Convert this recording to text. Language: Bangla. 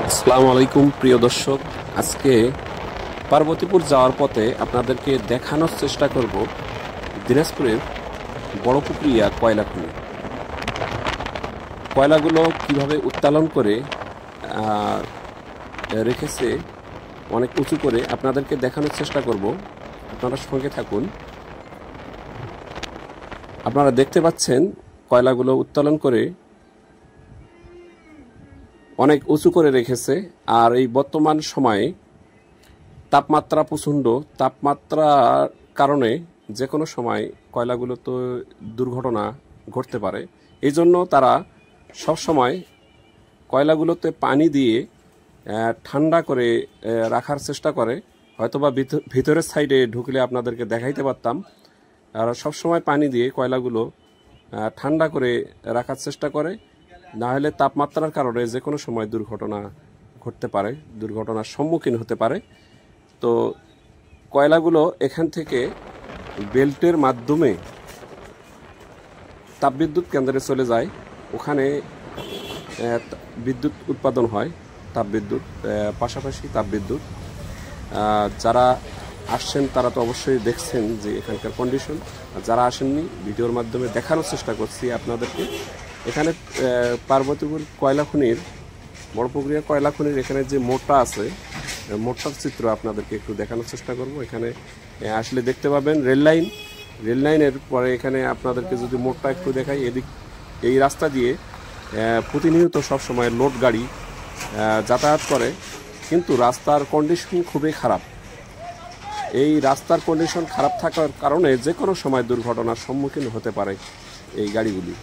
আসসালামু আলাইকুম প্রিয় দর্শক। আজকে পার্বতীপুর যাওয়ার পথে আপনাদেরকে দেখানোর চেষ্টা করব দিনাজপুরের বড়পুকুরিয়া কয়লা খনি। কয়লাগুলো কিভাবে উত্তোলন করে রেখেছে অনেক উঁচু করে আপনাদেরকে দেখানোর চেষ্টা করব। আপনারা সঙ্গে থাকুন। আপনারা দেখতে পাচ্ছেন কয়লাগুলো উত্তোলন করে অনেক উঁচু করে রেখেছে। আর এই বর্তমান সময়ে তাপমাত্রা প্রচণ্ড, তাপমাত্রার কারণে যে কোনো সময় কয়লাগুলো তো দুর্ঘটনা ঘটতে পারে। এই জন্য তারা সব সময় কয়লাগুলোতে পানি দিয়ে ঠান্ডা করে রাখার চেষ্টা করে। হয়তোবা ভিতরের সাইডে ঢুকলে আপনাদেরকে দেখাইতে পারতাম। আর সবসময় পানি দিয়ে কয়লাগুলো ঠান্ডা করে রাখার চেষ্টা করে, না হলে তাপমাত্রার কারণে যে কোনো সময় দুর্ঘটনা ঘটতে পারে, দুর্ঘটনার সম্মুখীন হতে পারে। তো কয়লাগুলো এখান থেকে বেল্টের মাধ্যমে তাপবিদ্যুৎ কেন্দ্রে চলে যায়। ওখানে বিদ্যুৎ উৎপাদন হয়, তাপবিদ্যুৎ, পাশাপাশি তাপবিদ্যুৎ। যারা আসছেন তারা তো অবশ্যই দেখছেন যে এখানকার কন্ডিশন। যারা আসেননি ভিডিওর মাধ্যমে দেখানোর চেষ্টা করছি আপনাদেরকে। এখানে পার্বতীপুর কয়লা খনির, বড়পুকুরিয়া কয়লা খনির এখানে যে মোড়টা আছে, মোড়টার চিত্র আপনাদেরকে একটু দেখানোর চেষ্টা করব। এখানে আসলে দেখতে পাবেন রেল লাইনের পরে এখানে আপনাদেরকে যদি মোড়টা একটু দেখাই, এই রাস্তা দিয়ে প্রতিনিয়ত সবসময় লোড গাড়ি যাতায়াত করে, কিন্তু রাস্তার কন্ডিশন খুবই খারাপ। এই রাস্তার কন্ডিশন খারাপ থাকার কারণে যে কোনো সময় দুর্ঘটনার সম্মুখীন হতে পারে এই গাড়িগুলি।